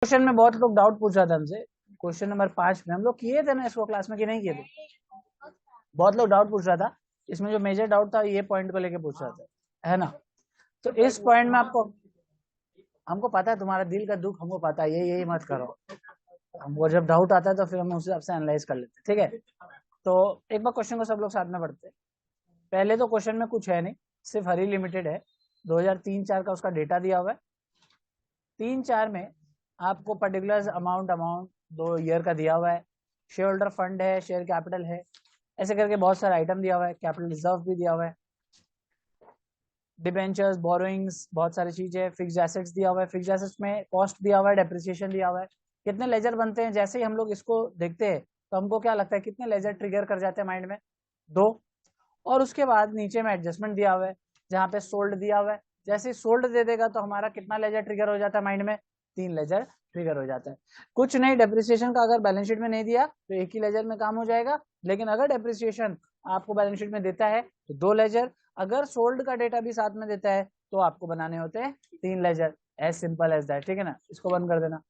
Question में बहुत लोग डाउट पूछ रहा था हमसे। क्वेश्चन नंबर 5 में हम लोग किए थे ना इसको क्लास में कि नहीं किए थे? बहुत लोग डाउट पूछ रहा था। इसमें जो मेजर डाउट था ये पॉइंट को लेके पूछ रहा था, है ना? तो इस पॉइंट में आपको, हमको पता है तुम्हारा दिल का दुख, हमको पता है, यही मत करो। हमको जब डाउट आता है तो फिर हम उस हिसाब से एनालाइज कर लेते हैं, ठीक है? तो एक बार क्वेश्चन को सब लोग साथ में पढ़ते हैं। पहले तो क्वेश्चन में कुछ है नहीं, सिर्फ हरी लिमिटेड है। 2003-4 का उसका डेटा दिया हुआ है। 3-4 में आपको पर्टिकुलर अमाउंट दो ईयर का दिया हुआ है। शेयर होल्डर फंड है, शेयर कैपिटल है, ऐसे करके बहुत सारा आइटम दिया हुआ है। कैपिटल रिजर्व भी दिया हुआ है, डिबेंचर्स, बोरोइंग्स, बहुत सारी चीजें। फिक्स्ड एसेट्स दिया हुआ है, फिक्स्ड एसेट्स में कॉस्ट दिया हुआ है, डेप्रिसिएशन दिया हुआ है। कितने लेजर बनते हैं, जैसे ही हम लोग इसको देखते हैं तो हमको क्या लगता है, कितने लेजर ट्रिगर कर जाते हैं माइंड में? 2। और उसके बाद नीचे में एडजस्टमेंट दिया हुआ है, जहाँ पे सोल्ड दिया हुआ है। जैसे सोल्ड दे देगा तो हमारा कितना लेजर ट्रिगर हो जाता है माइंड में? 3 लेजर ट्रिगर हो जाता है। कुछ नहीं, डेप्रिसिएशन का अगर बैलेंस शीट में नहीं दिया तो एक ही लेजर में काम हो जाएगा। लेकिन अगर डेप्रिसिएशन आपको बैलेंस शीट में देता है तो 2 लेजर। अगर सोल्ड का डेटा भी साथ में देता है तो आपको बनाने होते हैं 3 ledger. As simple as that, ठीक है ना? इसको बंद कर देना।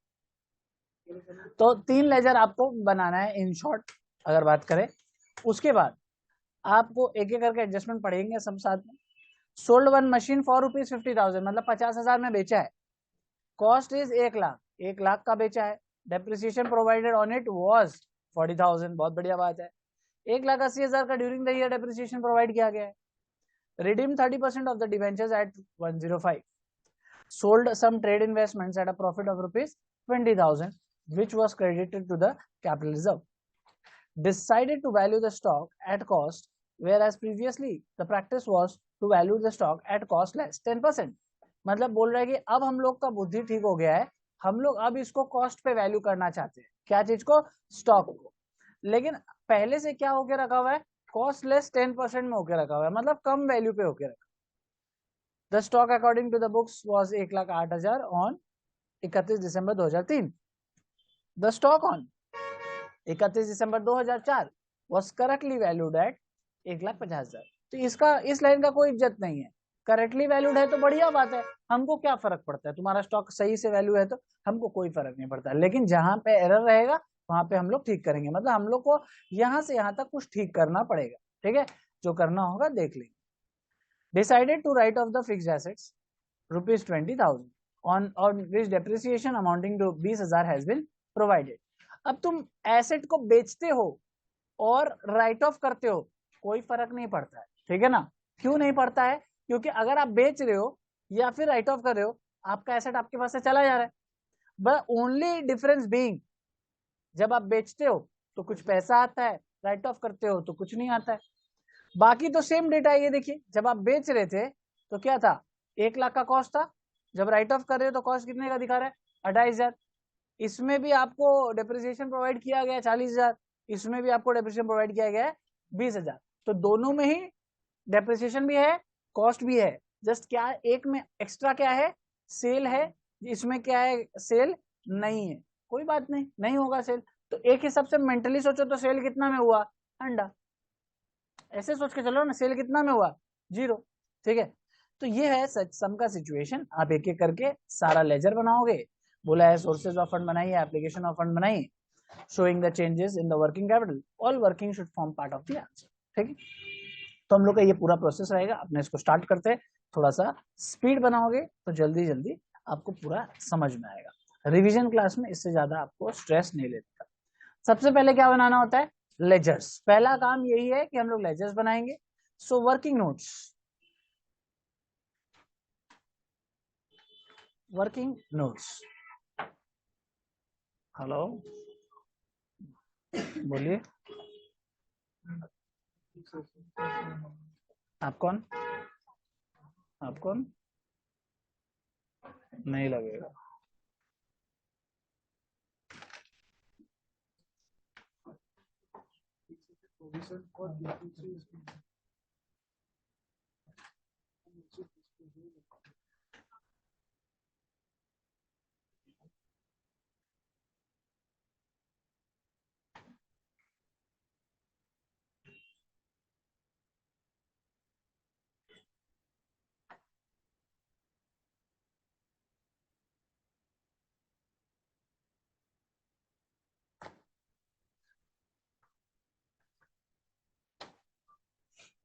तो 3 लेजर आपको बनाना है इन शॉर्ट, अगर बात करें। उसके बाद आपको एक एक करके एडजस्टमेंट पढ़ेंगे सब साथ में। सोल्ड वन मशीन फॉर ₹50,000, मतलब 50,000 में बेचा है। कॉस्ट इज 1 लाख, 1 लाख का बेचा है। Depreciation provided on it was 40,000, बहुत बढ़िया बात है। 1,80,000 का during the year depreciation provide किया गया है। Redeem 30% of the debentures at 105। Sold some trade investments at a profit of ₹20,000 which was credited to the capital reserve. Decided to value the stock at cost, whereas previously the practice was to value the stock at cost less 10%। मतलब बोल रहा है कि अब हम लोग का बुद्धि ठीक हो गया है, हम लोग अब इसको कॉस्ट पे वैल्यू करना चाहते हैं। क्या चीज को? स्टॉक को। लेकिन पहले से क्या होके रखा हुआ है? कॉस्ट लेस 10% में होके रखा हुआ है, मतलब कम वैल्यू पे होके रखा। The stock according to the books was 1,08,000 on 31 December 2003। The stock on 31 December 2004 was correctly valued at 1,50,000। तो इसका, इस लाइन का कोई इज्जत नहीं है। करेक्टली वैल्यूड है तो बढ़िया बात है, हमको क्या फर्क पड़ता है? तुम्हारा स्टॉक सही से वैल्यू है तो हमको कोई फर्क नहीं पड़ता। लेकिन जहां पे एरर रहेगा वहां पे हम लोग ठीक करेंगे, मतलब हम लोग को यहां से यहां तक कुछ ठीक करना पड़ेगा, ठीक है? जो करना होगा देख लेंगे। Decided to write off the fixed assets ₹20,000 on which depreciation amounting to 20,000 has been provided। अब तुम एसेट को बेचते हो और राइट ऑफ करते हो, कोई फर्क नहीं पड़ता है, ठीक है ना? क्यों नहीं पड़ता है? क्योंकि अगर आप बेच रहे हो या फिर राइट ऑफ कर रहे हो, आपका एसेट आपके पास से चला जा रहा है। बट ओनली डिफरेंस बीइंग, जब आप बेचते हो तो कुछ पैसा आता है, राइट ऑफ करते हो तो कुछ नहीं आता है। बाकी तो सेम डेटा है। ये देखिए, जब आप बेच रहे थे तो क्या था? 1 लाख का कॉस्ट था। जब राइट ऑफ कर रहे हो तो कॉस्ट कितने का दिखा रहा है? 28,000। इसमें भी आपको डेप्रिसिएशन प्रोवाइड किया गया है 40,000, इसमें भी आपको डेप्रिसिएशन प्रोवाइड किया गया है 20,000। तो दोनों में ही डेप्रिसिएशन भी है, कॉस्ट भी है। जस्ट क्या एक में एक्स्ट्रा क्या है? सेल है। इसमें क्या है? सेल नहीं है। कोई बात नहीं, नहीं होगा सेल तो एक हिसाब से मेंटली सोचो तो सेल कितना में हुआ? अंडा। ऐसे सोच के चलो ना, सेल कितना में हुआ? 0, ठीक है? तो ये है सच सम का सिचुएशन। आप एक एक करके सारा लेजर बनाओगे। बोला है सोर्सेज ऑफ फंड बनाइए, एप्लीकेशन ऑफ फंड बनाइए, showing the changes in the working capital, all working should form part of the answer, ठीक है? तो हम लोग का ये पूरा प्रोसेस रहेगा। अपने इसको स्टार्ट करते हैं। थोड़ा सा स्पीड बनाओगे तो जल्दी जल्दी आपको पूरा समझ में आएगा। रिवीजन क्लास में इससे ज्यादा आपको स्ट्रेस नहीं लेता। सबसे पहले क्या बनाना होता है? लेजर्स। पहला काम यही है कि हम लोग लेजर्स बनाएंगे। So working notes, working notes. Hello, बोलिए। आप कौन? आप कौन? नहीं लगेगा।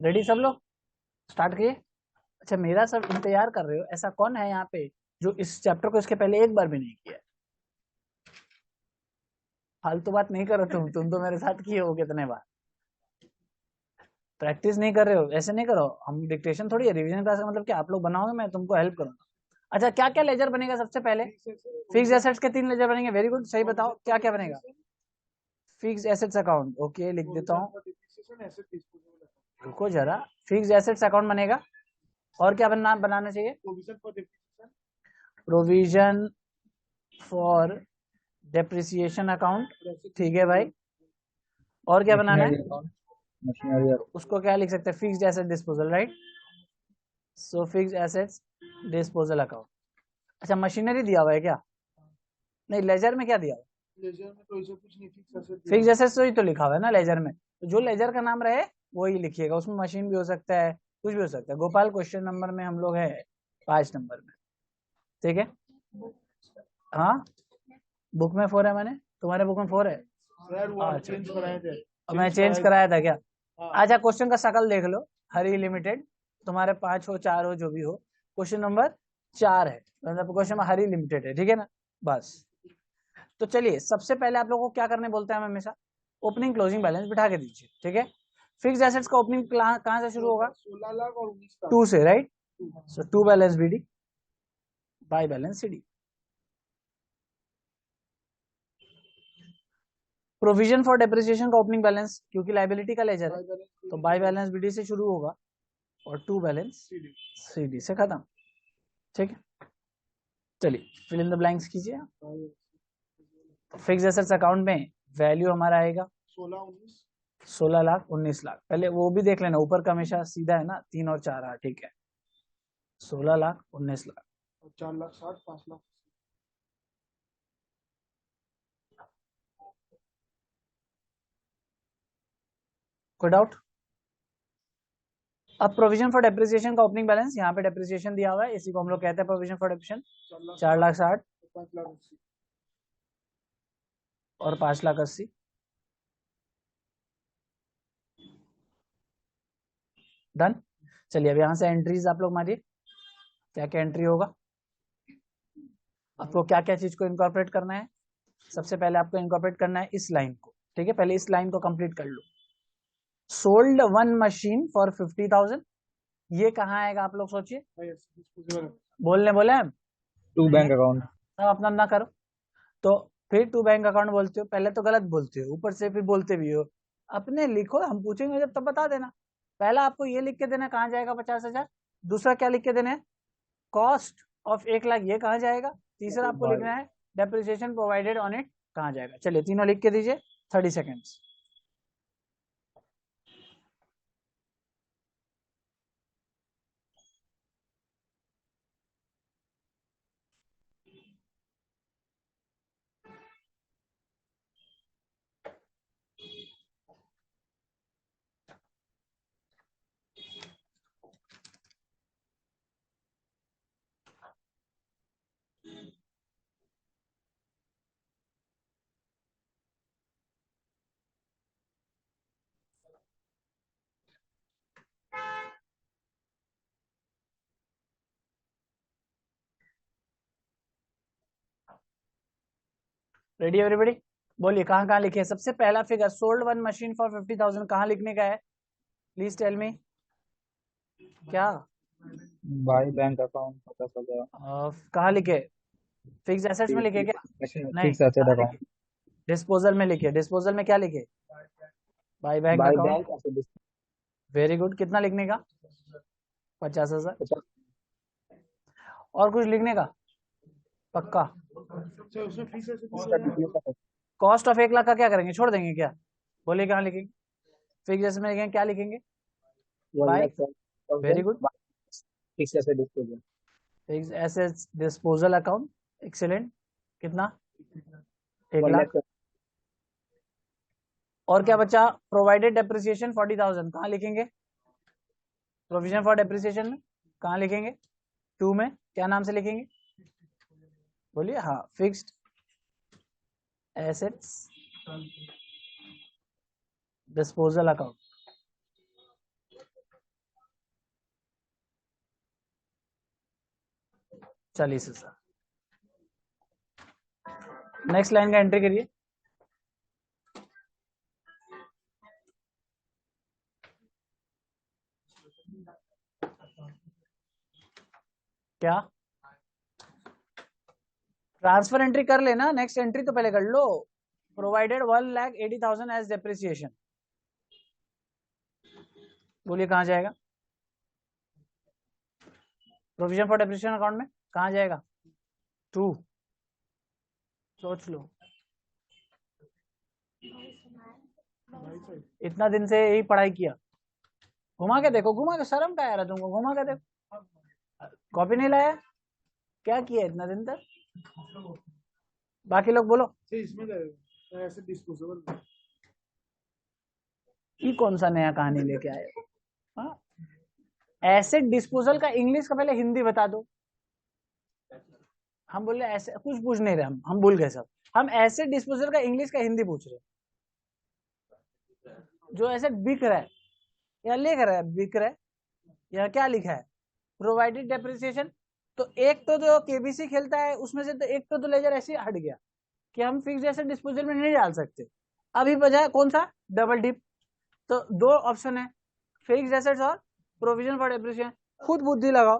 रेडी सब लोग, स्टार्ट करिए। अच्छा मेरा सब इंतजार कर रहे हो, ऐसा कौन है यहाँ पे जो इस चैप्टर को इसके पहले एक बार भी नहीं किया? फालतू बात नहीं करो तुम तो मेरे साथ किए हो कितने बार। प्रैक्टिस नहीं कर रहे हो, ऐसे नहीं करो। हम डिक्टेशन थोड़ी है, रिवीजन क्लास का मतलब क्या आप लोग बनाओगे, मैं तुमको हेल्प करूंगा। अच्छा क्या क्या लेजर बनेगा सबसे पहले? फिक्स एसेट्स के 3 लेजर बनेंगे, वेरी गुड, सही बताओ क्या क्या बनेगा? फिक्स एसेट्स अकाउंट, ओके लिख देता हूँ, रुको जरा। फिक्स एसेट्स अकाउंट बनेगा, और क्या बनाना चाहिए? प्रोविजन फॉर डेप्रिसिएशन अकाउंट, ठीक है भाई। और क्या बनाना है? मशीनरी उसको क्या लिख सकते हैं? Fixed asset disposal, right. सो फिक्स्ड एसेट्स डिस्पोजल अकाउंट। अच्छा मशीनरी दिया हुआ है क्या? नहीं, लेजर में क्या दिया हुआ? लेजर में तो ऐसा कुछ नहीं, फिक्स्ड एसेट्स तो ही तो लिखा हुआ है ना लेजर में, तो जो लेजर का नाम रहे वही लिखिएगा, उसमें मशीन भी हो सकता है, कुछ भी हो सकता है। गोपाल क्वेश्चन नंबर में हम लोग है 5 नंबर में, ठीक है। हाँ बुक में 4 है, मैंने तुम्हारे बुक में 4 है। अच्छा अब मैं चेंज कराया था क्या? अच्छा क्वेश्चन का शकल देख लो, हरी लिमिटेड, तुम्हारे 5 हो 4 हो जो भी हो, क्वेश्चन नंबर 4 है, मतलब क्वेश्चन में हरी लिमिटेड है, ठीक है ना। बस तो चलिए सबसे पहले आप लोगों को क्या करने बोलते हैं हम हमेशा? ओपनिंग क्लोजिंग बैलेंस बिठा के दीजिए, ठीक है। फिक्स एसेट्स का ओपनिंग कहां से शुरू होगा? 16 लाख और 19 लाख 2 से, right. So 2 balance BD by balance CD. Provision for depreciation का ओपनिंग बैलेंस, क्योंकि लाइबिलिटी का लेजर है तो बाय बैलेंस बीडी से शुरू होगा और 2 बैलेंस सीडी से खत्म, ठीक है। चलिए फिल इन द ब्लैंक्स कीजिए। फिक्स एसेट्स अकाउंट में वैल्यू हमारा आएगा 16 लाख 19 लाख। पहले वो भी देख लेना, ऊपर का हमेशा सीधा है ना, 3 और 4, हाँ ठीक है। 16 लाख 19 लाख, 4 लाख 60, 5 लाख। कोई डाउट? अब प्रोविजन फॉर डेप्रिसिएशन का ओपनिंग बैलेंस, यहाँ पे डेप्रिसिएशन दिया हुआ है, इसी को हम लोग कहते हैं प्रोविजन फॉर डेप्रिसिएशन। 4 लाख 60 और 5 लाख 80। डन। चलिए अब यहाँ से एंट्रीज आप लोग मारिए, क्या क्या एंट्री होगा। आपको क्या क्या चीज को इनकॉर्पोरेट करना है? सबसे पहले आपको इनकॉर्पोरेट करना है इस लाइन को, ठीक है। पहले इस लाइन को कंप्लीट कर लो। सोल्ड 1 मशीन फॉर 50,000, ये कहाँ आएगा आप लोग सोचिए, बोलने बोले हम। 2 बैंक अकाउंट। सब अपना ना करो, तो फिर 2 बैंक अकाउंट बोलते हो, पहले तो गलत बोलते हो, ऊपर से फिर बोलते भी हो। अपने लिखो, हम पूछेंगे जब तब बता देना। पहला आपको ये लिख के देना कहाँ जाएगा 50,000। दूसरा क्या लिख के देना है? कॉस्ट ऑफ 1 लाख, ये कहाँ जाएगा। तीसरा आपको लिखना है डेप्रिसिएशन प्रोवाइडेड ऑन इट कहाँ जाएगा। चलिए तीनों लिख के दीजिए, 30 सेकेंड्स। रेडी एवरीबॉडी, बोलिए कहाँ कहाँ लिखे। सबसे पहला फिगर, सोल्ड 1 मशीन फॉर 50,000, कहाँ लिखने का है? Please tell me. क्या बाय बैंक अकाउंट 50,000। कहाँ लिखे? फिक्स एसेट्स में लिखे क्या? नहीं, फिक्स एसेट कहाँ लिखे? अकाउंट। डिस्पोजल में लिखे। डिस्पोजल में क्या लिखे? By bank by account, bank asset. Very good. कितना लिखने का? 50,000। और कुछ लिखने का? पक्का? कॉस्ट ऑफ 1 लाख का क्या करेंगे, छोड़ देंगे क्या? बोलिए कहाँ लिखेंगे? फिक्स में लिखेंगे, क्या लिखेंगे? By, very good. Fix asset disposal. Fix assets disposal account, excellent. कितना? 1 1 लाख। लाख। और क्या बचा? प्रोवाइडेड डेप्रिसिएशन 40,000, कहाँ लिखेंगे? प्रोविजन फॉर डेप्रिसिएशन में कहाँ लिखेंगे? 2 में क्या नाम से लिखेंगे? बोलिए। हाँ, fixed assets disposal account. 40,000। Next line का एंट्री करिए। क्या ट्रांसफर एंट्री कर लेना, नेक्स्ट एंट्री तो पहले कर लो। प्रोवाइडेड 1,80,000 एज डेप्रिसिएशन, बोलिए कहां जाएगा? प्रोविजन फॉर डेप्रिसिएशन अकाउंट में कहां जाएगा? 2, सोच लो। इतना दिन से यही पढ़ाई किया, घुमा के देखो, घुमा के, शर्म का आ रहा तुमको, घुमा के देखो। कॉपी नहीं लाया, क्या किया इतना दिन तक? बाकी लोग बोलो। इसमें ऐसे डिस्पोजेबल ये कौन सा नया कहानी लेके आए? एसिड डिस्पोजल का इंग्लिश का पहले हिंदी बता दो। हम बोले ऐसे कुछ पूछ नहीं रहे, हम भूल गए सब। हम एसिड डिस्पोजल का इंग्लिश का हिंदी पूछ रहे। जो एसिड बिक रहा है या लिख रहा है, बिक रहा है या क्या लिखा है? Provided depreciation. तो एक तो जो केबीसी खेलता है उसमें से तो एक तो लेजर ऐसे हट गया कि हम फिक्स्ड एसेट डिस्पोजल में नहीं डाल सकते। अभी बजाय कौन सा? Double dip. तो दो ऑप्शन है, फिक्स्ड एसेट्स और प्रोविजन फॉर डेप्रिसिएशन। खुद बुद्धि लगाओ।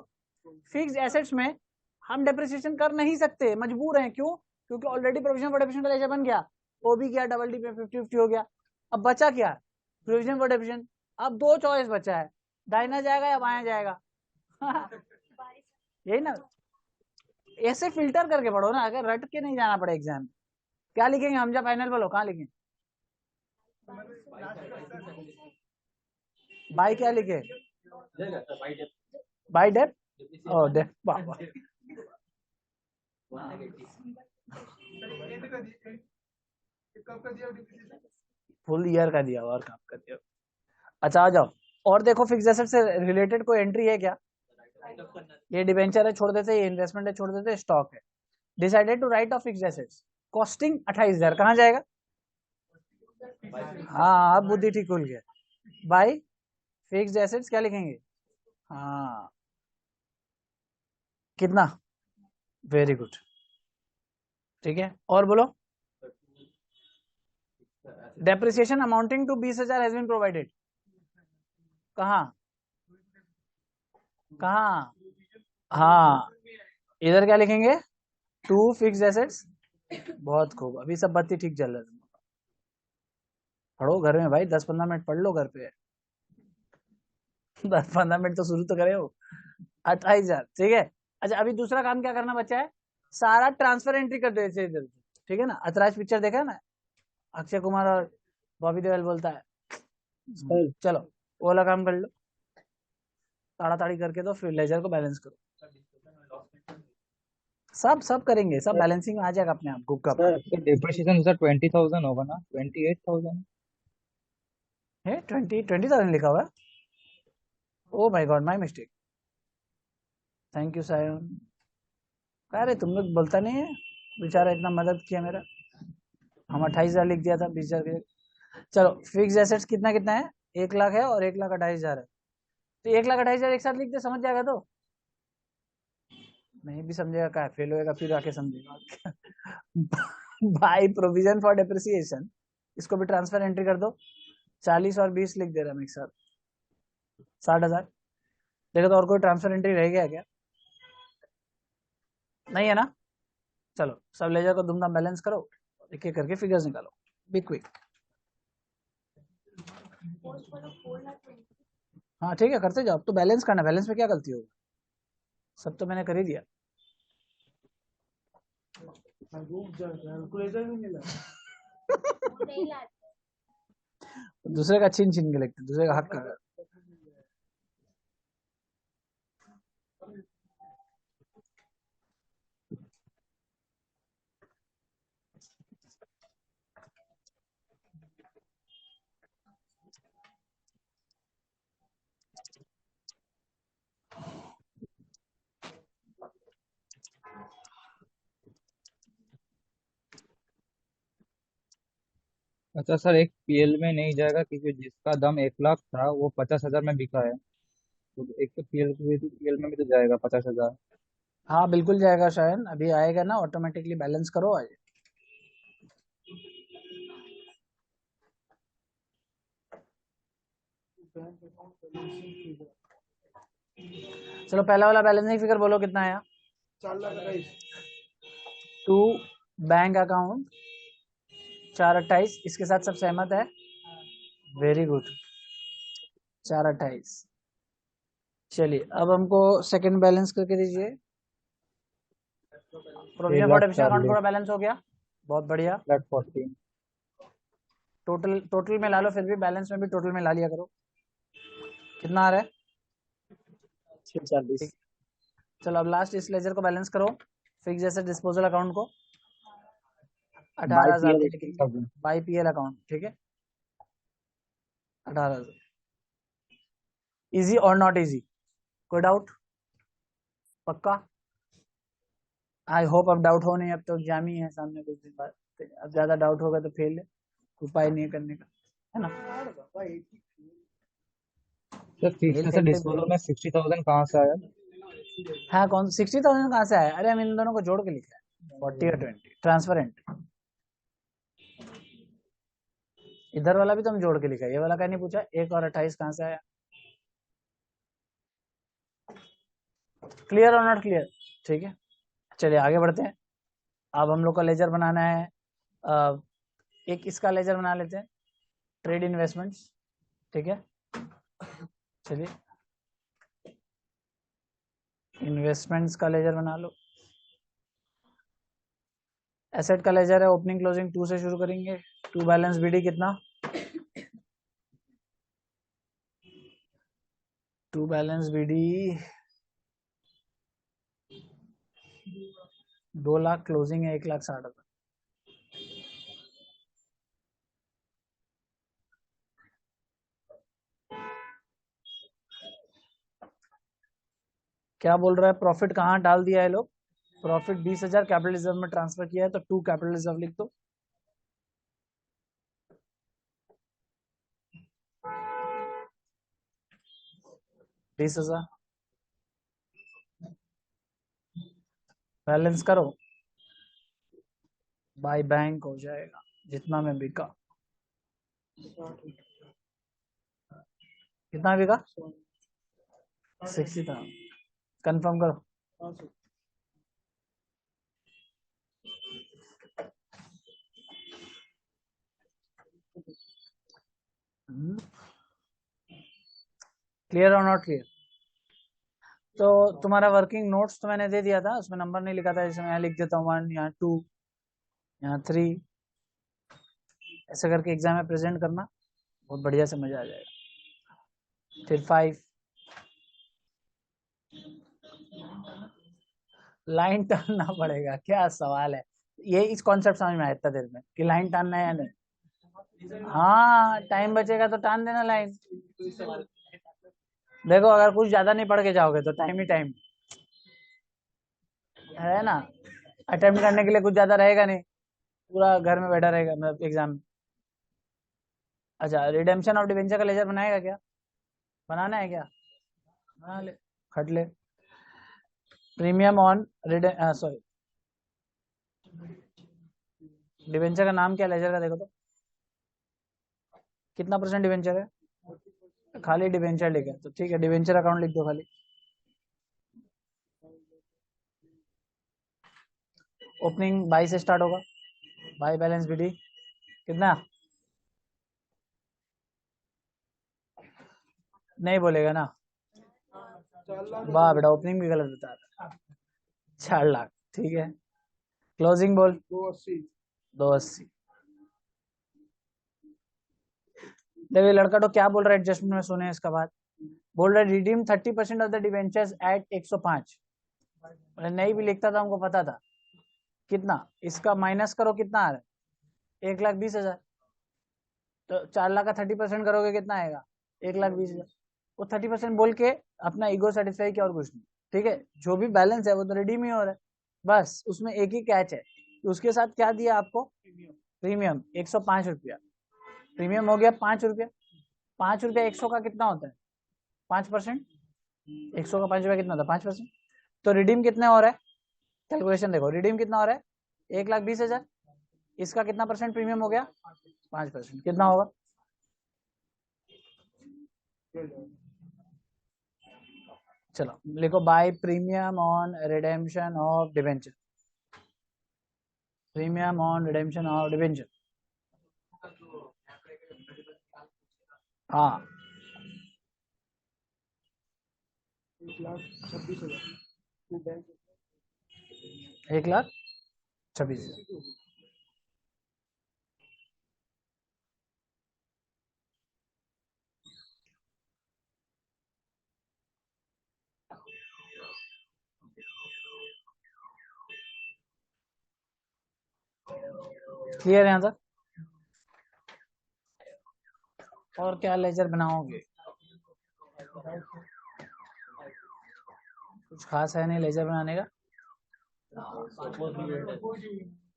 फिक्स्ड एसेट्स में हम डेप्रिसिएशन कर नहीं सकते, मजबूर हैं। क्यों? क्योंकि ऑलरेडी प्रोविजन फॉर डेप्रिसिएशन का लेजर बन गया, वो भी गया, डबल डी पे 50-50 हो गया। अब बचा क्या? Provision for depreciation. अब दो चॉइस बचा है, दाहिना जाएगा या बायां जाएगा। यही ना, ऐसे फिल्टर करके पढ़ो ना, अगर रट के नहीं जाना पड़े एग्जाम। क्या लिखेंगे हम? जब फाइनल बोलो कहाँ लिखें? बाई क्या लिखे? By dep. ओ डेप, बाबा फुल ईयर का दिया और कब का दिया। अच्छा आ जाओ, और देखो फिक्स एसेट से रिलेटेड कोई एंट्री है क्या? ये डिबेंचर है, छोड़ देते। ये इन्वेस्टमेंट है, छोड़ देते। स्टॉक है। Decided to write off fix assets, costing 28,000, कहाँ जाएगा? हाँ, अब बुद्धि ठीक खुल गया। बाई फिक्स्ड एसेट्स क्या लिखेंगे? हाँ, कितना? वेरी गुड, ठीक है। और बोलो। Depreciation amounting to 20,000 has been provided, कहाँ? कहाँ? हाँ, इधर क्या लिखेंगे? To fixed assets. बहुत खूब, अभी सब बत्ती ठीक चल रहा है। पढ़ो घर में भाई, 10-15 मिनट पढ़ लो घर पे। 10-15 मिनट तो शुरू तो करे हो। 28,000, ठीक है। अच्छा, अभी दूसरा काम क्या करना बचा है? सारा ट्रांसफर एंट्री कर दो इधर, ठीक है ना। अतराज पिक्चर देखा है ना, अक्षय कुमार और बॉबी देओल बोलता है। चलो वो वाला काम कर लो, ताड़ाताड़ी करके दो, फिर लेजर को बैलेंस करो। सब करेंगे, सब बैलेंसिंग में आ जाएगा अपने आप, गुप का। डिप्रिसिएशन सर 20,000 होगा ना? 28,000 है 20,000 लिखा हुआ है। Oh my god, my mistake. Thank you Sayan. अरे तुम लोग बोलता नहीं है, बेचारा इतना मदद किया मेरा। हम 28,000 लिख दिया था 20,000 के। चलो फिक्स एसेट्स कितना कितना है? 1,00,000 है और 1,28,000 है। तो 1,28,000 एक साथ लिख दे, समझ जाएगा। तो नहीं भी समझेगा क्या, फेल होएगा फिर आके समझेगा। बाई प्रोविजन फॉर डेप्रिसिएशन, इसको भी ट्रांसफर एंट्री कर दो। 40 और 20 लिख दे रहा हम एक साथ, 60,000। देखो तो और कोई ट्रांसफर एंट्री रह गया क्या? नहीं है ना। चलो सब लेजर को धूमधाम बैलेंस करो, एक एक करके फिगर्स निकालो, बी क्विक। हाँ ठीक है, करते जाओ। अब तो बैलेंस करना, बैलेंस में क्या गलती होगी? सब तो मैंने कर ही दिया। दूसरे का छीन छीन के लिखते, दूसरे का हक का। अच्छा सर, एक पीएल में नहीं जाएगा क्योंकि जिसका दम 1,00,000 था वो 50,000 में बिका है। तो एक तो पीएल में भी तो जाएगा 50,000। हाँ बिल्कुल जाएगा शायन, अभी आएगा ना ऑटोमेटिकली, बैलेंस करो आज। चलो पहला वाला बैलेंसिंग फिगर बोलो कितना आया? 4,28,000 टू बैंक अकाउंट 4,28,000, इसके साथ सब सहमत है? Very good, 4,28,000। चलिए अब हमको सेकंड बैलेंस करके दीजिए। प्रोविजन फॉर डेफिशिएंट अकाउंट 1,40,000 पूरा बैलेंस हो गया, बहुत बढ़िया। 1,40,000 टोटल टोटल में ला लो, फिर भी बैलेंस में भी टोटल में ला लिया करो। कितना आ रहा है? 6,40,000 ठीक। चलो अब लास्ट इस लेजर को बैलेंस करो, फिक्स जैसे डिस्पोजल अकाउंट को। बाई 18,000 पीएल ठीक है, 18,000 बाई पीएल अकाउंट, ठीक है 18,000। इजी और नॉट इजी, कोई डाउट? पक्का? आई होप अब डाउट हो नहीं, अब तो एग्जाम ही है सामने कुछ दिन बाद, अब ज्यादा डाउट होगा तो फेल है, उपाय नहीं है करने का, है ना? सर फेल तीसरे से फेल पे डिस्पोजल में 60,000 कहाँ से आया? हाँ कौन 60,000 कहाँ से आया? अरे हम इन दोनों को जोड़ के लिखा है, 40 और 20 ट्रांसफरेंट। इधर वाला भी तो हम जोड़ के लिखा है, ये वाला कहीं नहीं पूछा, 1 और 28 कहाँ से आया? क्लियर और नॉट क्लियर? ठीक है, चलिए आगे बढ़ते हैं। अब हम लोग का लेजर बनाना है, एक इसका लेजर बना लेते हैं, ट्रेड इन्वेस्टमेंट्स, ठीक है। चलिए इन्वेस्टमेंट्स का लेजर बना लो। एसेट का लेजर है, ओपनिंग क्लोजिंग 2 से शुरू करेंगे। टू बैलेंस बीडी कितना? To balance BD 2 lakh, closing है 1,60,000। क्या बोल रहा है? प्रॉफिट कहाँ डाल दिया है लोग? प्रॉफिट 20,000 कैपिटल रिजर्व में ट्रांसफर किया है, तो 2 कैपिटल रिजर्व लिख दो। बीस हजार बैलेंस करो, बाय बैंक हो जाएगा जितना में बिका। कितना बिका? 60 था, कंफर्म करो। क्लियर और नॉट क्लियर? तो तुम्हारा वर्किंग नोट्स तो मैंने दे दिया था, उसमें नंबर नहीं लिखा था, जैसे मैं यहाँ लिख देता हूँ 1, यहाँ 2, यहाँ 3, ऐसे करके एग्जाम में प्रेजेंट करना, बहुत बढ़िया से मजा आ जाएगा। फिर 5, लाइन टानना पड़ेगा, क्या सवाल है ये, इस कॉन्सेप्ट समझ में आया इतना देर में कि लाइन टानना है या नहीं? हाँ टाइम बचेगा तो टान देना लाइन। देखो अगर कुछ ज्यादा नहीं पढ़ के जाओगे तो टाइम ही टाइम है ना, अटेम्प्ट करने के लिए कुछ ज्यादा रहेगा नहीं, पूरा घर में बैठा रहेगा मतलब एग्जाम में। अच्छा रिडेम्पशन ऑफ डिवेंचर का लेजर बनाएगा क्या? बनाना है क्या? बना ले, खट ले। प्रीमियम ऑन सॉरी, डिवेंचर का नाम क्या लेजर का, देखो तो कितना परसेंट डिवेंचर है? खाली डिवेंचर लिखा है तो ठीक है, डिवेंचर अकाउंट लिख दो खाली। ओपनिंग बाई से स्टार्ट होगा, बाई बैलेंस बीडी कितना? नहीं बोलेगा ना, वाह बेटा ओपनिंग भी गलत बता रहा है। 4 लाख, ठीक है। क्लोजिंग बोल? 280। 280। देखो ये लड़का तो क्या बोल रहा है एडजस्टमेंट में, सुने इसका बात। बोल रहा है redeem 30% of the debentures at 105। नहीं भी लिखता था हमको पता था। कितना इसका माइनस करो, कितना आ रहा है? 1,20,000। तो 4 लाख का 30% करोगे कितना आएगा? 1,20,000। वो 30% बोल के अपना ईगो सेटिस्फाई किया और कुछ नहीं, ठीक है। जो भी बैलेंस है वो तो रिडीम ही हो रहा है, बस उसमें एक ही कैच है, उसके साथ क्या दिया आपको? प्रीमियम 105 रुपया, प्रीमियम हो गया 5 रुपया। 5 रुपया 100 का कितना होता है? 5%। 100 का 5 रुपया कितना होता है? 5%। तो रिडीम कितने हो रहा है, कैलकुलेशन देखो, रिडीम कितना हो रहा है 1,20,000, इसका कितना परसेंट प्रीमियम हो गया 5%, कितना होगा, चलो लिखो by premium on redemption of debenture, premium on redemption of debenture, हाँ 1,26,000, क्लियर है यहाँ तक। और क्या लेजर बनाओगे, कुछ खास है नहीं लेजर बनाने का,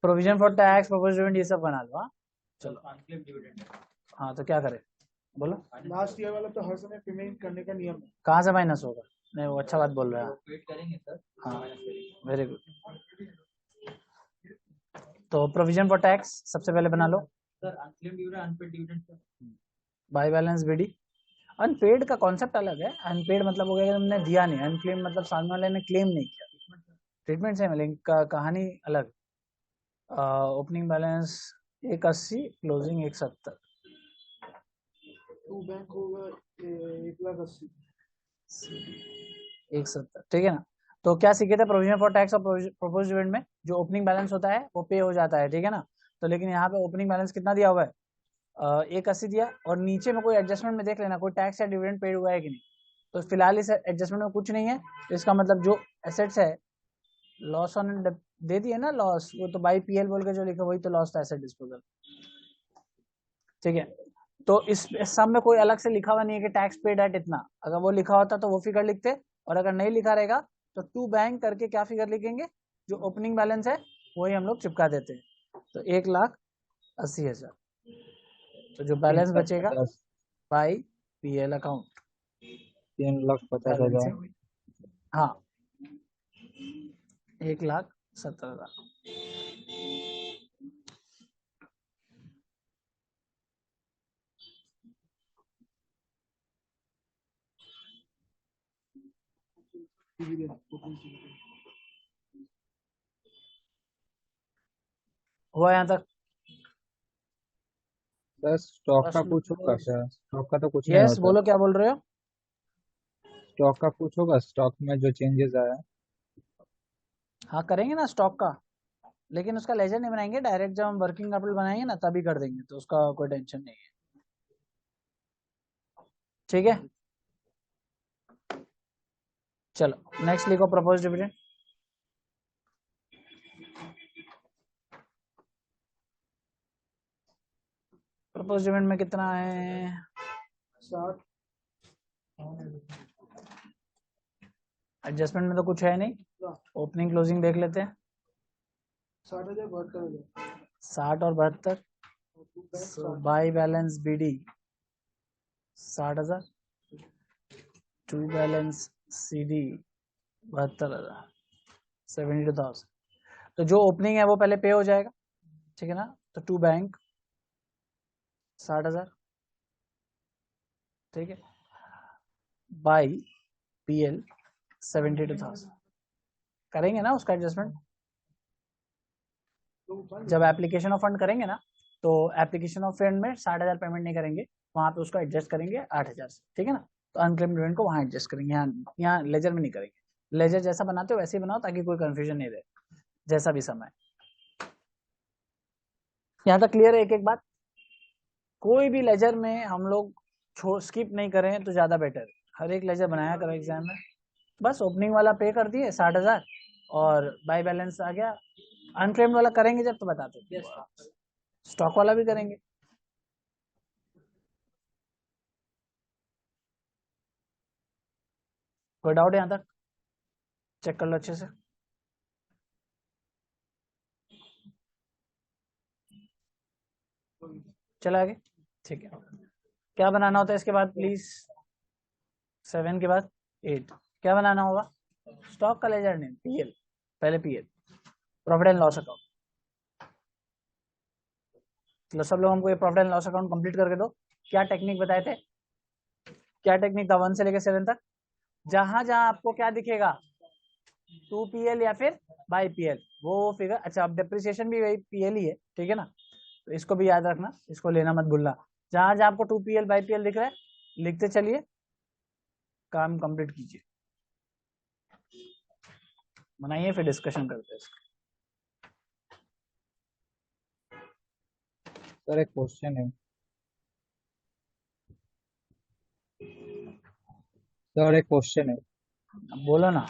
provision for tax proposed dividend ये सब बना लो। हाँ चलो, हाँ तो क्या करें बोलो, लास्ट ईयर वाला तो हर समय पेमेंट करने का नियम है। कहाँ से माइनस होगा, नहीं वो अच्छा बात बोल रहा है, हाँ वेरी गुड। तो प्रोविजन फॉर टैक्स सबसे पहले बना लो बाय बैलेंस बीडी। अनपेड का कॉन्सेप्ट अलग है, अनपेड मतलब हो गया कि तुमने दिया नहीं, अनक्लेम मतलब सामने वाले ने क्लेम नहीं किया, ट्रीटमेंट सेम है लेकिन कहानी अलग। Opening balance 1,80, closing 1,70, to bank होगा 1,80,000। 1,70 ठीक है ना। तो क्या सीखे थे प्रोविजन फॉर टैक्स और प्रोपोज्ड डिविडेंड में, जो ओपनिंग बैलेंस होता है वो पे हो जाता है, ठीक है ना। तो लेकिन यहाँ पे ओपनिंग बैलेंस कितना दिया हुआ है 1,80 दिया, और नीचे में कोई एडजस्टमेंट में देख लेना कोई टैक्स या डिविडेंड पेड हुआ है कि नहीं। तो फिलहाल इस एडजस्टमेंट में कुछ नहीं है, तो इसका मतलब जो एसेट्स है लॉस ऑन दे दिए ना, लॉस वो तो बाई पीएल बोल के जो लिखा वही तो लॉस था, एसेट डिस्पोजल, ठीक है। तो इस सम में कोई अलग से लिखा हुआ नहीं है कि टैक्स पेड एट इतना, अगर वो लिखा होता तो वो फिगर लिखते, और अगर नहीं लिखा रहेगा तो टू बैंक करके क्या फिगर लिखेंगे, जो ओपनिंग बैलेंस है वही हम लोग चिपका देते हैं। तो 1,80,000, तो जो बैलेंस बचेगा 3,50,000, बाई पीएल अकाउंट 3,50,000। हाँ 1,70,000। हुआ यहाँ तक, सर स्टॉक का प्रश्न कुछ होगा क्या, स्टॉक का तो कुछ नहीं यस होता, बोलो क्या बोल रहे हो, स्टॉक का कुछ होगा, स्टॉक में जो चेंजेस आया। हाँ करेंगे ना स्टॉक का, लेकिन उसका लेजर नहीं बनाएंगे, डायरेक्ट जब हम वर्किंग कैपिटल बनाएंगे ना तभी कर देंगे, तो उसका कोई टेंशन नहीं है, ठीक है। चलो नेक्स्ट लिखो प्रपोज डिविडेंड, प्रपोज डिविडेंड में कितना है 60। एडजस्टमेंट में तो कुछ है नहीं, ओपनिंग क्लोजिंग देख लेते हैं, 60,000 72,000। 60 और 72, by balance BD 60,000, to balance CD 72,000, 72,000। तो जो ओपनिंग है वो पहले पे हो जाएगा, ठीक है ना। तो टू बैंक 60,000, ठीक है, बाई पीएल 72,000, करेंगे ना उसका एडजस्टमेंट, जब एप्लीकेशन ऑफ फंड करेंगे ना, तो एप्लीकेशन ऑफ फंड में 60,000 पेमेंट नहीं करेंगे, वहां पे उसको एडजस्ट करेंगे 8,000 से, ठीक है ना। तो अनक्लेम्ड डिविडेंड को वहां एडजस्ट करेंगे, यहाँ लेजर में नहीं करेंगे, लेजर जैसा बनाते हो वैसे ही बनाओ ताकि कोई कंफ्यूजन नहीं रहे, जैसा भी समय। यहाँ तक क्लियर है एक एक बात, कोई भी लेजर में हम लोग स्किप नहीं करें तो ज्यादा बेटर है, हर एक लेजर बनाया करो एग्जाम में। बस ओपनिंग वाला पे कर दिए 60,000, और बाय बैलेंस आ गया, अनक्लेम्ड वाला करेंगे जब तो बताते, स्टॉक वाला भी करेंगे। कोई डाउट यहाँ तक, चेक कर लो अच्छे से, चला आगे, ठीक है। क्या बनाना होता है इसके बाद प्लीज, 7 के बाद 8 क्या बनाना होगा, स्टॉक का लेजर नेम पीएल, पहले PL, profit and loss account. तो सब लोग हमको ये profit and loss account complete करके दो। क्या टेक्निक बताए थे, क्या टेक्निक था 1 से लेकर 7 तक? जहां जहां आपको क्या दिखेगा 2PL या फिर बाई पीएल वो फिगर। अच्छा, अब डेप्रिसिएशन भी वही पीएल ही है, ठीक है ना, तो इसको भी याद रखना, इसको लेना मत भूलना। जहां जहां आपको 2PL बाई पीएल दिख रहा है लिखते चलिए, काम कंप्लीट कीजिए, बनाइए, फिर डिस्कशन करते हैं इसका। सर एक क्वेश्चन है। सर एक क्वेश्चन है। अब बोलो ना।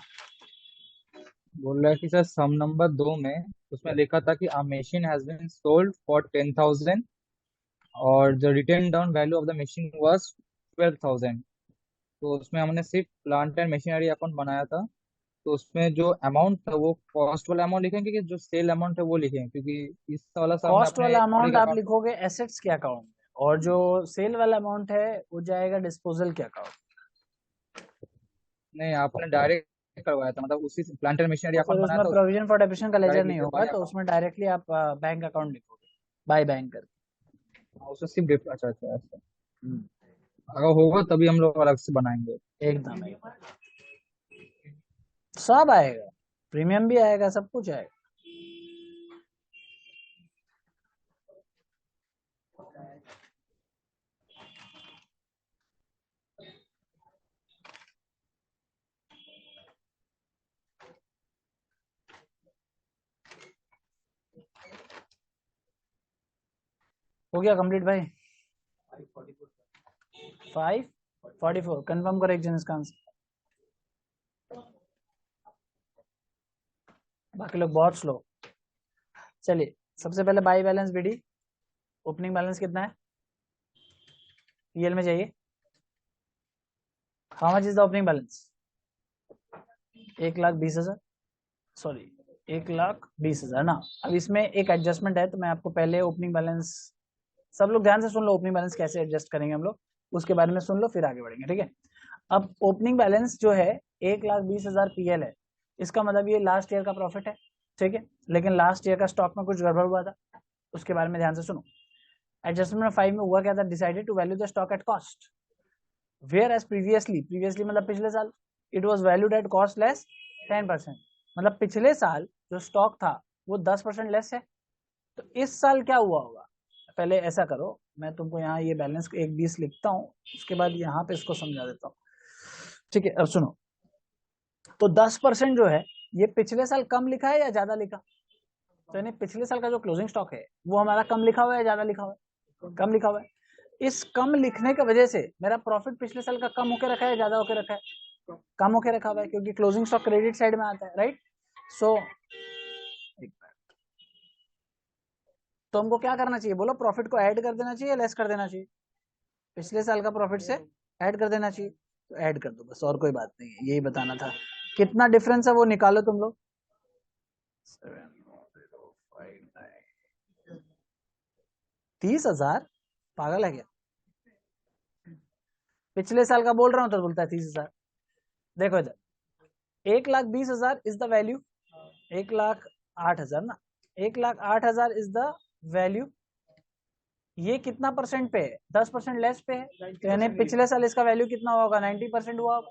बोल रहा है कि सर सम नंबर 2 में उसमें लिखा था कि a machine has been sold for 10,000 और the written down value of the machine was 12,000। तो उसमें हमने सिर्फ प्लांट एंड मशीनरी अकाउंट बनाया था। तो उसमें जो अमाउंट था वो कॉस्ट वाला अमाउंट लिखेंगे कि जो सेल अमाउंट है वो लिखेंगे, क्योंकि इस वाला सर हमने कॉस्ट अपने वाला और एक अमाउंट आप अकाउंट। लिखोगे एसेट्स के अकाउंट में, और जो सेल वाला अमाउंट है वो जाएगा डिस्पोजल के अकाउंट। नहीं, आपने डायरेक्ट करवाया था, मतलब उसी प्लांट एंड मशीनरी तो फिर अकाउंट बनाया उसमें था, प्रोविजन फॉर डेप्रिसिएशन का लेजर डायरेक्ट नहीं लिखे होगा, बाय तो अकाउंट। उसमें डायरेक्टली आप बैंक अकाउंट लिखोगे, बाय बैंक करके। उसमें सिर्फ अच्छा अच्छा अच्छा। हम्म, अगर होगा तभी हम लोग अलग से बनाएंगे। एकदम एकदम सब आएगा, प्रीमियम भी आएगा, सब कुछ आएगा। हो गया कंप्लीट भाई? 5:44 कंफर्म करो एक जन इसका आंसर। बाकी लोग बहुत स्लो। चलिए, सबसे पहले by balance BD, opening balance कितना है पीएल में चाहिए? How much is the opening balance? 1,20,000, sorry 1,20,000 ना। अब इसमें एक एडजस्टमेंट है, तो मैं आपको पहले ओपनिंग बैलेंस, सब लोग ध्यान से सुन लो, ओपनिंग बैलेंस कैसे एडजस्ट करेंगे हम लोग उसके बारे में सुन लो, फिर आगे बढ़ेंगे, ठीक है। अब ओपनिंग बैलेंस जो है 1,20,000 पीएल है, इसका मतलब ये लास्ट ईयर का प्रॉफिट है, ठीक है। लेकिन लास्ट ईयर का स्टॉक में कुछ गड़बड़ हुआ था, उसके बारे में ध्यान से सुनो। एडजस्टमेंट 5 में हुआ क्या था, decided to value the stock at cost, whereas previously मतलब पिछले साल it was valued at cost less 10%, मतलब पिछले साल जो स्टॉक था वो 10% लेस है। तो इस साल क्या हुआ होगा, पहले ऐसा करो, मैं तुमको यहाँ ये बैलेंस 1,20 लिखता हूँ, उसके बाद यहाँ पे इसको समझा देता हूँ, ठीक है। अब सुनो, तो 10% जो है ये पिछले साल कम लिखा है या ज्यादा लिखा? तो यानी पिछले साल का जो क्लोजिंग स्टॉक है वो हमारा कम लिखा हुआ है या ज्यादा लिखा हुआ है? कम लिखा हुआ है। इस कम लिखने की वजह से मेरा प्रॉफिट पिछले साल का कम होकर रखा है, ज्यादा होकर रखा है? कम होकर रखा हुआ है, क्योंकि क्लोजिंग स्टॉक क्रेडिट साइड में आता है, राइट। सो तो हमको क्या करना चाहिए बोलो, प्रॉफिट को ऐड कर देना चाहिए या लेस कर देना चाहिए? पिछले साल का प्रॉफिट से ऐड कर देना चाहिए, तो ऐड कर दो बस, और कोई बात नहीं है, यही बताना था। कितना डिफरेंस है वो निकालो तुम लोग। 30,000, पागल है क्या? पिछले साल का बोल रहा हूं तो बोलता है 30,000। देखो इधर, 1,20,000 इज द वैल्यू, 1,08,000 ना, 1,08,000 इज द वैल्यू। ये कितना परसेंट पे है? 10% लेस पे है, तो यानी पिछले साल इसका वैल्यू कितना हुआ होगा? 90% हुआ होगा।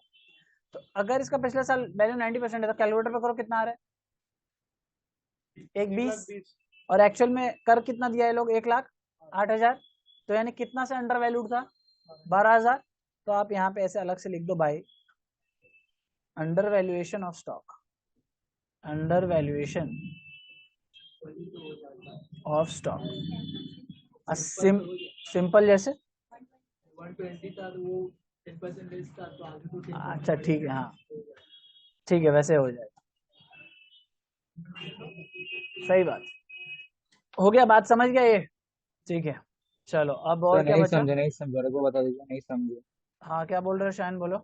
तो अगर इसका पिछले साल वैल्यू 90% है तो कैलकुलेटर पे करो कितना आ रहा है, 1,20, और एक्चुअल में कर कितना दिया है लोग, 1,08,000, तो यानी कितना से अंडर वैल्यूड था? 12,000। तो आप यहाँ पे ऐसे अलग से लिख दो by under valuation of stock, under valuation of stock, simple जैसे 120 था तो वो 10% लेस था तो आगे तो 10% अच्छा ठीक है, हाँ ठीक है, वैसे हो जाएगा, सही बात। हो गया, बात समझ गया ये, ठीक है। चलो अब और सर क्या नहीं बचा? समझे, नहीं समझे, मेरे को बता दीजिए, नहीं समझे। हाँ क्या बोल रहे हो शायन, बोलो।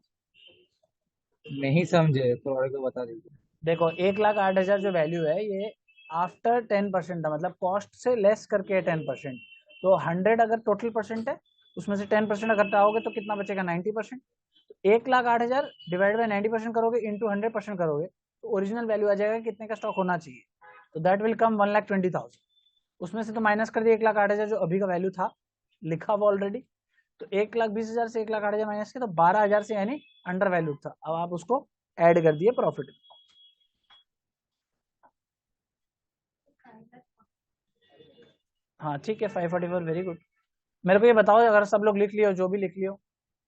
नहीं समझे तो और को बता दीजिए। देखो 1,08,000 जो वैल्यू है ये आफ्टर 10% था, मतलब कॉस्ट से लेस करके 10%। तो 100 अगर टोटल परसेंट है, उसमें से 10% घटाओगे तो कितना बचेगा? 90%। 1,08,000 डिवाइड बाय 90% करोगे इंटू 100% करोगे तो ओरिजिनल वैल्यू आ जाएगा कितने का स्टॉक होना चाहिए, तो दैट विल कम 1,20,000। उसमें से तो माइनस कर दिया 1,08,000 जो अभी का वैल्यू था लिखा हुआ ऑलरेडी, तो 1,20,000 से 1,08,000 माइनस किया तो 12,000 से यानी अंडर वैल्यू था। अब आप उसको ऐड कर दिए प्रॉफिट में। हाँ ठीक है 544 वेरी गुड। मेरे को ये बताओ अगर सब लोग लिख लियो जो भी लिख लियो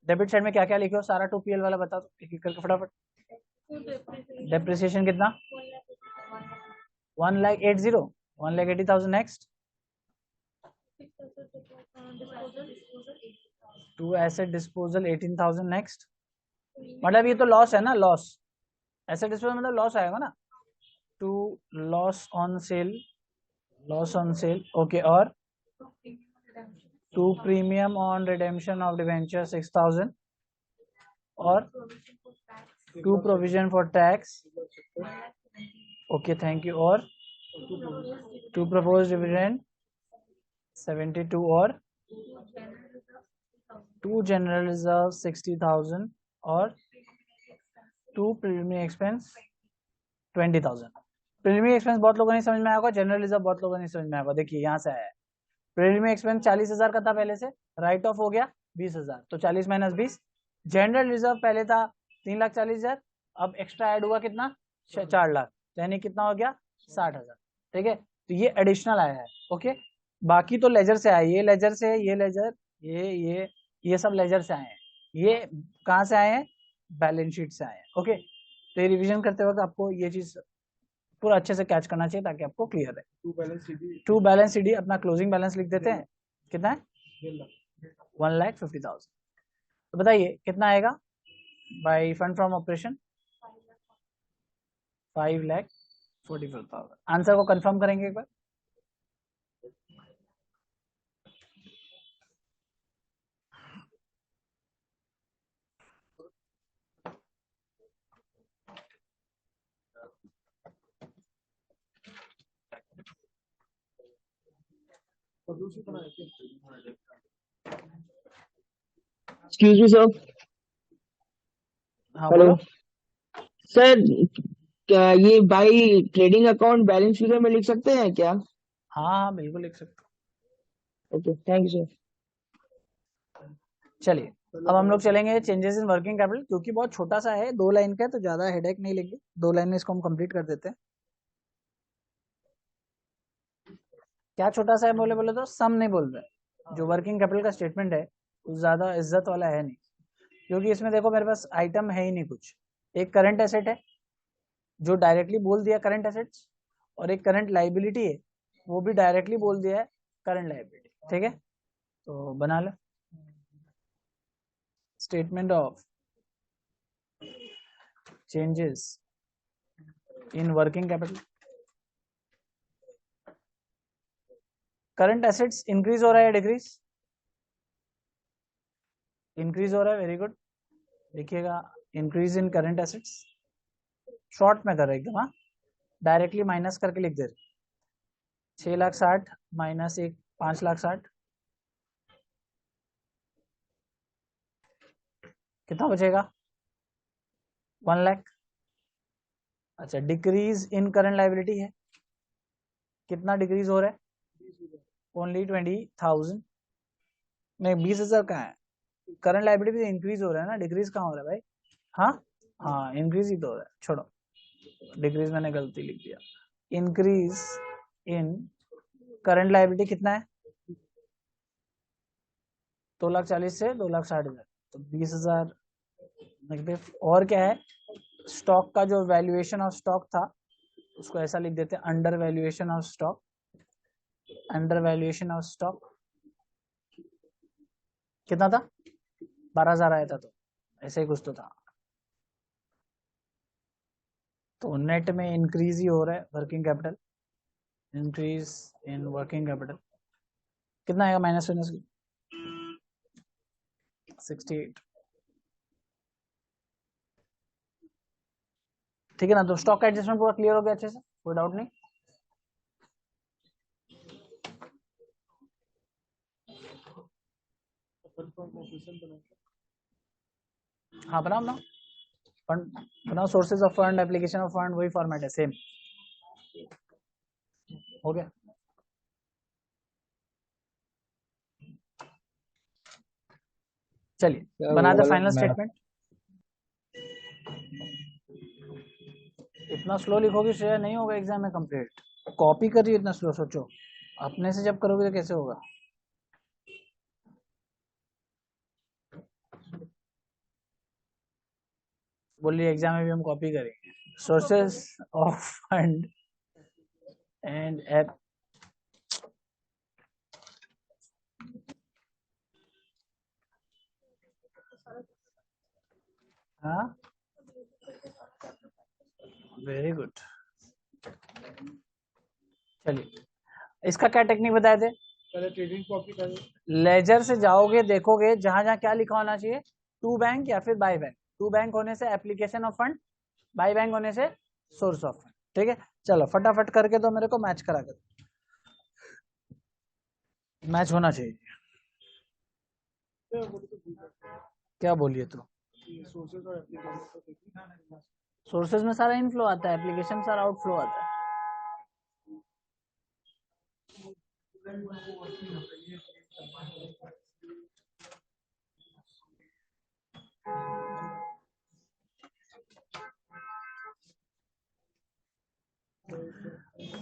डेबिट साइड में क्या क्या लिखे हो सारा 2PL वाला बता दो एक एक करके फटाफट। डेप्रिसिएशन कितना 1,80,000 1,80,000 next to asset disposal 18,000 next मतलब ये तो लॉस है ना लॉस एसेट डिस्पोजल मतलब लॉस आएगा ना to loss on sale okay और to premium on redemption of debenture 6,000 और to provision for tax okay thank you और टू प्रपोज डिविडेंड 72 और टू जनरल रिजर्व 60,000 और to preliminary expense 20,000। Preliminary expense बहुत लोगों ने समझ में आया होगा, जनरल रिजर्व बहुत लोगों ने समझ में आया होगा। देखिए यहाँ से आया है प्रीलिमिनरी एक्सपेंस 40,000 का था पहले से, राइट ऑफ हो गया 20,000 तो 40 माइनस 20। जनरल रिजर्व पहले था 3,40,000 अब एक्स्ट्रा ऐड हुआ कितना 4 लाख यानी कितना हो गया 60,000। ठीक है तो ये एडिशनल आया है ओके। बाकी तो लेजर से आया, ये लेजर से ये लेजर ये सब लेजर से आए हैं, ये कहाँ से आए हैं बैलेंस शीट से आए हैं ओके। तो ये रिवीजन करते वक्त आपको ये चीज पूरा अच्छे से कैच करना चाहिए ताकि आपको क्लियर रहे। टू बैलेंस सीडी अपना क्लोजिंग बैलेंस लिख देते हैं कितना है 1,50,000। तो बताइए कितना आएगा by fund from operation 5,44,000। Answer को कंफर्म करेंगे एक बार। Excuse me sir. हाँ हेलो बोलो। सर, क्या ये by trading account balance figure में लिख सकते हैं क्या? हाँ हाँ बिल्कुल लिख सकते हो। Okay thank you sir. चलिए अब हम लोग चलेंगे चेंजेस इन वर्किंग कैपिटल, क्योंकि बहुत छोटा सा है 2 लाइन का है तो ज्यादा हेडेक नहीं लेंगे, 2 लाइन में इसको हम कंप्लीट कर देते हैं। क्या छोटा सा है बोले बोले तो सम नहीं बोल रहे, जो वर्किंग कैपिटल का स्टेटमेंट है वो ज्यादा इज्जत वाला है नहीं, क्योंकि इसमें देखो मेरे पास आइटम है ही नहीं कुछ। एक करंट एसेट है जो डायरेक्टली बोल दिया करंट एसेट्स, और एक करंट लाइबिलिटी है वो भी डायरेक्टली बोल दिया है करंट लाइबिलिटी। ठीक है तो बना लो statement of changes in working capital. Current assets increase हो रहा है या डिक्रीज? इंक्रीज हो रहा है वेरी गुड। देखिएगा increase in current assets short में कर रहे एकदम, हाँ डायरेक्टली माइनस करके लिख दे रहे 6,60,000 माइनस 5,60,000 कितना बचेगा 1 लाख। अच्छा डिक्रीज इन करंट लाइबिलिटी है, कितना डिक्रीज हो रहा है ओनली 20,000 नहीं 20,000 का है। करंट लाइबिलिटी भी इंक्रीज हो रहा है ना, डिक्रीज कहाँ हो रहा है भाई? हाँ हाँ इंक्रीज ही तो हो रहा है, छोड़ो डिक्रीज मैंने गलती लिख दिया। इंक्रीज इन करंट लाइबिलिटी कितना है 2,40,000 से 2,60,000 तो 20,000 नेगेटिव। और क्या है स्टॉक का जो वैल्यूएशन ऑफ स्टॉक था उसको ऐसा लिख देते हैं under valuation of stock. Under valuation of stock कितना था 12,000 आया था तो ऐसे ही कुछ तो था। तो नेट में इंक्रीज ही हो रहा है working capital, increase in working capital कितना आएगा माइनस 68। ठीक है ना, तो स्टॉक का एडजस्टमेंट पूरा क्लियर हो गया अच्छे से, कोई डाउट नहीं। हाँ बनाओ बनाओ, फंड बनाओ, sources of fund, application of fund, वही फॉर्मेट है, सेम हो गया। चलिए बना वो दे वाला फाइनल मैं स्टेटमेंट। इतना स्लो लिखोगे श्रेया नहीं होगा एग्जाम में कंप्लीट। कॉपी कर रही है इतना स्लो, सोचो अपने से जब करोगे तो कैसे होगा। बोलिए एग्जाम में भी हम कॉपी करेंगे। Sources of fund and app, हाँ वेरी गुड। चलिए इसका क्या टेक्निक बताए थे, पहले ट्रेडिंग कॉपी करें, लेजर से जाओगे देखोगे जहां जहां क्या लिखा होना चाहिए, टू बैंक या फिर बाय बैंक। टू बैंक होने से application of fund, by bank होने से सोर्स ऑफ फंड। ठीक है चलो फटाफट करके दो मेरे को, मैच करा कर, मैच होना चाहिए। क्या बोलिए तो, सोर्सेज और एप्लीकेशन। सोर्सेज में सारा इनफ्लो आता है, एप्लीकेशन सारा आउटफ्लो आता है।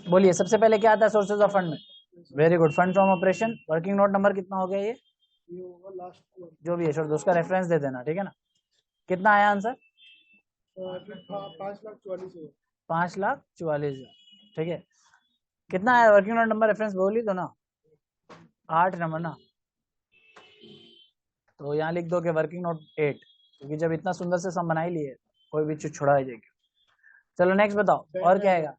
बोलिए सबसे पहले क्या आता है सोर्सेज ऑफ फंड में, very good, fund from operation. Working note number कितना हो गया ये, जो भी है छोड़ दो, उसका रेफरेंस दे देना, ठीक है ना। कितना आया आंसर, 5,44,000। 5,44,000, ठीक है। कितना आया वर्किंग नोट नंबर, रेफरेंस बोल ही दो ना, 8 नंबर ना, तो यहाँ लिख दो कि वर्किंग नोट 8, क्योंकि जब इतना सुंदर से सम बना ही लिए कोई भी चीज छुड़ा जाएगी। चलो नेक्स्ट बताओ और क्या आएगा,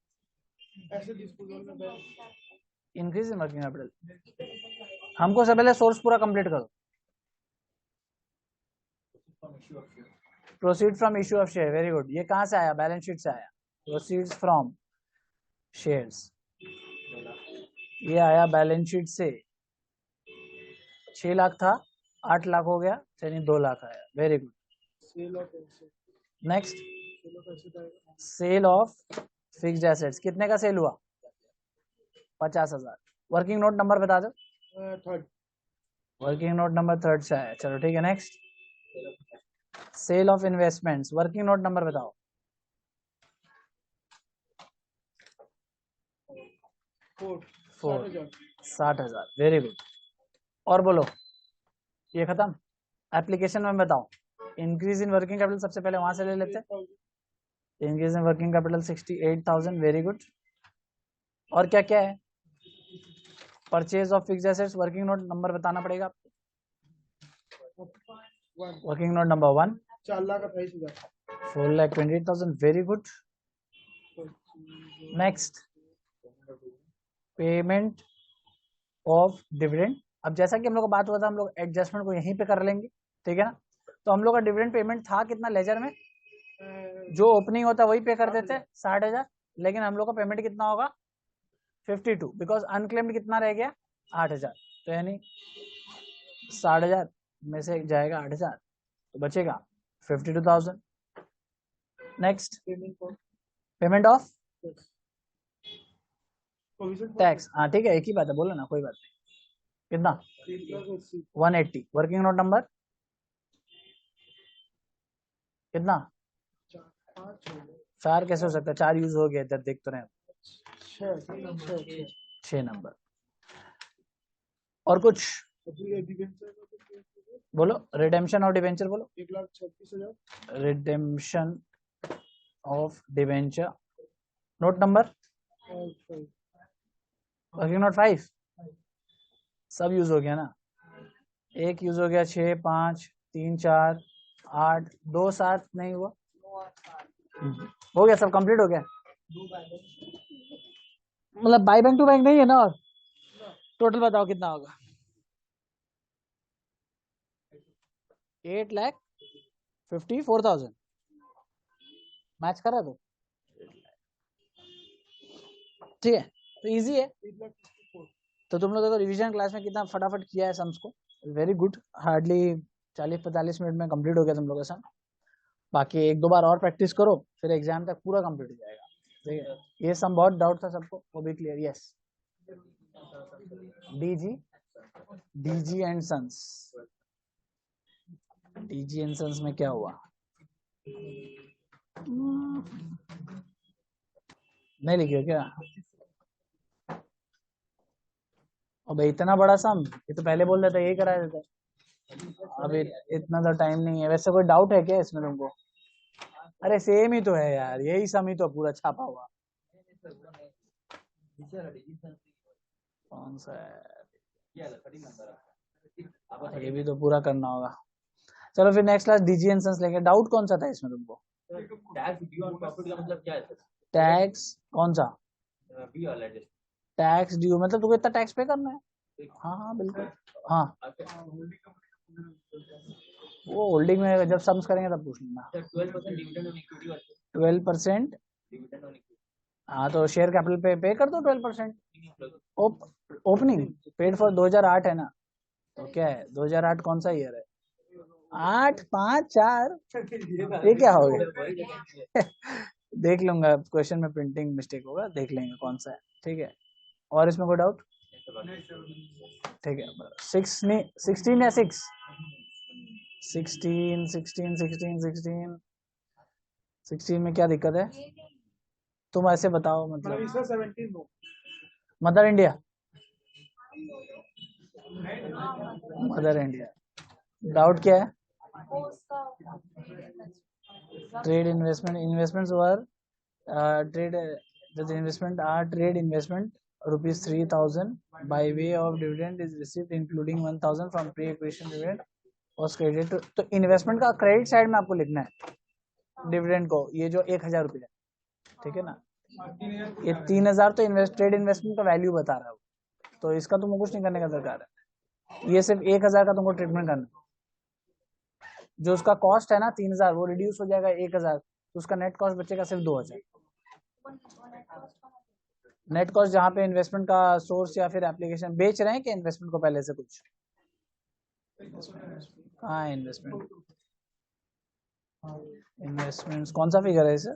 इंक्रीज इन वर्किंग कैपिटल। हमको सबसे पहले सोर्स पूरा कंप्लीट करो, proceed from issue of share, very good. ये कहाँ से आया, बैलेंस शीट से आया, प्रोसीड्स फ्रॉम शेयर्स, ये आया बैलेंस शीट से। 6 लाख था, 8 लाख हो गया, यानी 2 लाख आया, very good. Next sale of fixed assets, कितने का सेल हुआ, 50,000। वर्किंग नोट नंबर बता दो, थर्ड। वर्किंग नोट नंबर 3 से आया, चलो ठीक है। Next sale of investments, working note number बताओ, 60,000, वेरी गुड। और बोलो ये खत्म। एप्लीकेशन में बताओ, इंक्रीज इन वर्किंग कैपिटल सबसे पहले वहां से ले लेते, increase in working capital 68,000, very good. और क्या क्या है, purchase of fixed assets, working note number बताना पड़ेगा आपको, working note number 1, 4,28,000। 4,28,000, very good. Next payment of dividend. अब जैसा कि हम लोग का बात हुआ था, हम लोग एडजस्टमेंट को यहीं पे कर लेंगे, ठीक है ना। तो हम लोग का डिविडेंड पेमेंट था कितना लेजर में, जो ओपनिंग होता है वही पे कर देते हैं 60,000, लेकिन हम लोग का पेमेंट कितना होगा 52, बिकॉज अनक्लेम्ड कितना रह गया 8,000, तो यानी 60,000 में से जाएगा 8,000, तो बचेगा 52,000। नेक्स्ट पेमेंट ऑफ टैक्स, हाँ ठीक है एक ही बात है, बोलो ना कोई बात नहीं। कितना 180। वर्किंग नोट नंबर कितना, 4 कैसे हो सकता है, 4 यूज हो गया इधर, देख तो रहे हैं 6 नंबर। और कुछ बोलो, रिडेम्पशन ऑफ डिवेंचर बोलो, 1,36,000। Redemption of debenture, note number working note 5, सब यूज हो गया ना, एक यूज हो गया, 6, 5, 3, 4, 8, 2, 7 नहीं हुआ, हो गया सब कंप्लीट हो गया। मतलब बाई बैंक टू बैंक नहीं है ना, और टोटल बताओ कितना होगा, 8,54,000, मैच करा तो ठीक है, तो इजी है। तो तुम लोग देखो रिवीजन क्लास में कितना फटाफट किया है सम्स को, वेरी गुड, हार्डली 40-45 मिनट में कंप्लीट हो गया तुम लोग का सम। बाकी एक दो बार और प्रैक्टिस करो, फिर एग्जाम तक पूरा कंप्लीट हो जाएगा। ठीक है, ये सब बहुत डाउट था सबको, वो भी clear. Yes, DG and sons. DG and sons में क्या हुआ? नहीं लिखे क्या? अब इतना बड़ा सम, ये तो पहले बोल देता, यही करा देता। अब इतना तो टाइम नहीं है। वैसे कोई डाउट है क्या इसमें तुमको? अरे सेम ही तो है यार, यही सम ही तो पूरा छापा हुआ। कौन सा है? ये भी तो पूरा करना होगा। चलो फिर next class DG and sons लेंगे। डाउट कौन सा था इसमें तुमको? टैक्स कौन सा? टैक्स ड्यू मतलब तुमको इतना टैक्स पे करना है। हाँ हाँ बिल्कुल, हाँ वो होल्डिंग में जब सम्स करेंगे तब पूछ लेना। 12%। हाँ तो शेयर कैपिटल पे कर दो 12%। ओपनिंग पेड फॉर 2008 है ना, तो क्या है 2008 कौन सा ईयर है? 8 5 4 ये क्या हो गया? देख लूंगा, क्वेश्चन में प्रिंटिंग मिस्टेक होगा, देख लेंगे कौन सा है। ठीक है, और इसमें कोई डाउट? ठीक है, 16 या 6? 16 में क्या दिक्कत है? तुम ऐसे बताओ, मतलब mother India, mother India. Doubt क्या है? Trade investment, investments were trade, the investment are trade investment rupees 3000 by way of dividend is received including 1000 from pre-acquisition dividend was credited to। तो इन्वेस्टमेंट का क्रेडिट साइड में आपको लिखना है dividend को, ये जो 1000 रुपये, ठीक है ना, ये 3000 तो ट्रेड इन्वेस्टमेंट का वैल्यू बता रहा है, तो इसका तुमको कुछ नहीं करने का दरकार है। ये सिर्फ 1000 का तुमको ट्रीटमेंट करना है। जो उसका कॉस्ट है ना 3000, वो रिड्यूस हो जाएगा 1000, तो उसका नेट कॉस्ट बचेगा सिर्फ 2000। नेट कॉस्ट जहाँ पे इन्वेस्टमेंट का सोर्स या फिर एप्लीकेशन बेच रहे हैं कि इन्वेस्टमेंट को पहले से कुछ, हाँ इन्वेस्टमेंट, इन्वेस्टमेंट्स कौन सा फिगर है इसे?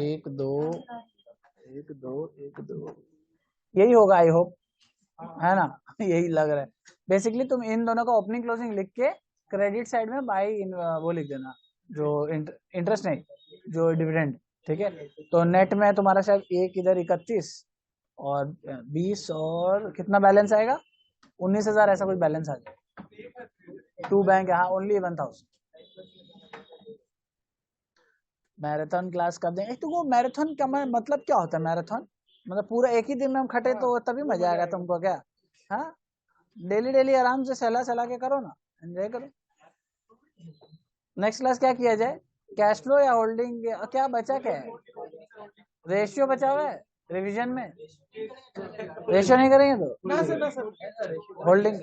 1 2 1 2 1 2 यही होगा आई होप, है ना? यही लग रहा है। बेसिकली तुम इन दोनों का ओपनिंग क्लोजिंग लिख के क्रेडिट साइड में बाई वो लिख देना, जो इंटरेस्ट नहीं, जो डिविडेंड। ठीक है, तो नेट में तुम्हारा शायद एक इधर 31 और 20 और कितना बैलेंस आएगा? 19,000 ऐसा कुछ बैलेंस आ जाएगा। 2 बैंक, हाँ ओनली 1000। मैराथन क्लास कर देंगे। तो वो मैराथन का मतलब क्या होता है? मैराथन मतलब पूरा एक ही दिन में हम खटे तो तभी मजा आएगा तुमको क्या? हाँ, डेली डेली आराम से सहला के करो ना, एंजॉय करो। नेक्स्ट क्लास क्या किया जाए? कैश फ्लो या होल्डिंग, क्या बचा, क्या है? रेशियो बचा हुआ है रिवीजन में, रेशियो नहीं करेंगे तो होल्डिंग